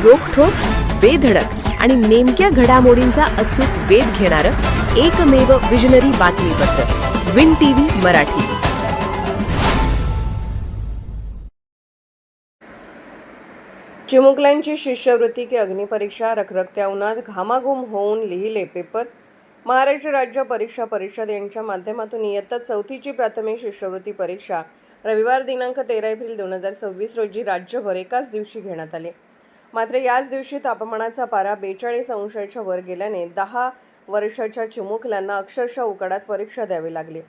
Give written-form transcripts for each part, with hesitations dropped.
रोखठोक, बेधडक आणि नेमक्या घडामोडींचा अचूक वेध घेणारं एकमेव विजनरी बातमीपत्र विन टीव्ही मराठी. चिमुकल्यांची शिष्यवृत्ती की अग्निपरीक्षा, रखरखत्या उन्हात घामाघूम होऊन लिहिले पेपर. महाराष्ट्र राज्य परीक्षा परिषद यांच्या माध्यमातून इयत्ता 4थीची प्राथमिक शिष्यवृत्ती परीक्षा रविवार दिनांक 13 एप्रिल 2026 रोजी राज्यभर एकाच दिवशी घेण्यात आली. मात्र याच दिवशी तापमानाचा पारा 42 अंशाच्या वर गेल्याने 10 वर्षाच्या चिमुकल्यांना अक्षरशः उकाड्यात परीक्षा द्यावी लागली.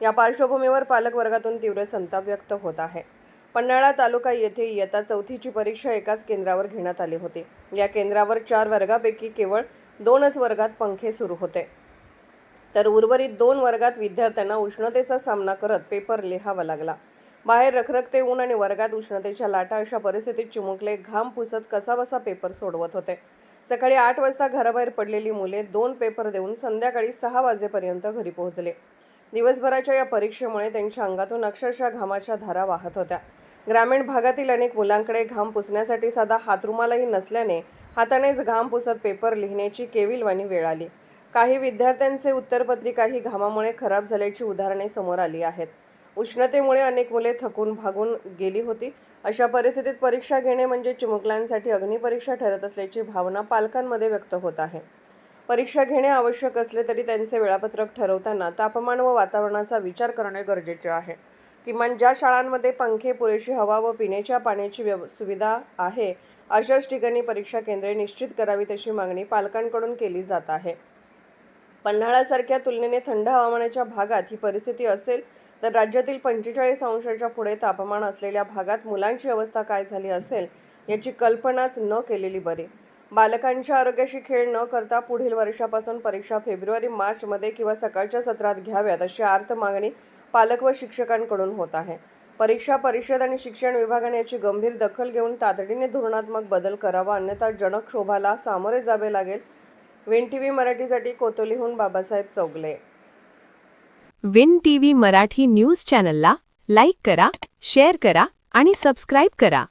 या पार्श्वभूमीवर पालक वर्गातून तीव्र संताप व्यक्त होत आहे. पन्हाळा तालुका येथे इयत्ता 4थीची परीक्षा एकाच केंद्रावर घेण्यात आली होती. या केंद्रावर 4 वर्गापैकी केवळ 2च वर्गात पंखे सुरू होते, तर उर्वरित 2 वर्गात विद्यार्थ्यांना उष्णतेचा सामना करत पेपर लिहावा लागला. बाहेर रखरखते ऊन आणि वर्गात उष्णतेच्या लाटा, अशा परिस्थितीत चिमुकले घाम पुसत कसाबसा पेपर सोडवत होते. सकाळी 8 वाजता घराबाहेर पडलेली मुले 2 पेपर देऊन संध्याकाळी 6 वाजेपर्यंत घरी पोहोचले. दिवसभराच्या या परीक्षेमुळे त्यांच्या अंगातून अक्षरशः घामाच्या धारा वाहत होत्या. ग्रामीण भागातील अनेक मुलांकडे घाम पुसण्यासाठी साधा हातरुमालही नसल्याने हातानेच घाम पुसत पेपर लिहिण्याची केविलवाणी वेळ आली. काही विद्यार्थ्यांचे उत्तरपत्रिकाही घामामुळे खराब झाल्याची उदाहरणे समोर आली आहेत. उष्णतेमुळे अनेक मुले थकून भागून गेली होती. अशा परिस्थितीत परीक्षा घेणे म्हणजे चिमुकल्यांसाठी अग्निपरीक्षा ठरत असल्याची भावना पालकांमध्ये व्यक्त होत आहे. परीक्षा घेणे आवश्यक असले तरी त्यांचे वेळापत्रक ठरवताना तापमान व वातावरणाचा विचार करणे गरजेचे आहे. किमान ज्या शाळांमध्ये पंखे, पुरेशी हवा व पिण्याच्या पाण्याची सुविधा आहे अशाच ठिकाणी परीक्षा केंद्रे निश्चित करावीत अशी मागणी पालकांकडून केली जात आहे. पन्हाळासारख्या तुलनेने थंड हवामानाच्या भागात ही परिस्थिती असेल तर राज्यातील 45 अंशाच्या पुढे तापमान असलेल्या भागात मुलांची अवस्था काय झाली असेल याची कल्पनाच न केलेली बरी. बालकांच्या आरोग्याशी खेळ न करता पुढील वर्षापासून परीक्षा फेब्रुवारी-मार्चमध्ये किंवा सकाळच्या सत्रात घ्याव्यात अशी आर्त मागणी पालक व शिक्षकांकडून होत आहे. परीक्षा परिषद आणि शिक्षण विभागाने याची गंभीर दखल घेऊन तातडीने धोरणात्मक बदल करावा, अन्यथा जनक्षोभाला सामोरे जावे लागेल. विन टीव्ही मराठीसाठी कोतोलीहून Babasaheb Chougale. Win TV Marathi news चॅनलला लाईक करा, शेअर करा आणि सबस्क्राईब करा.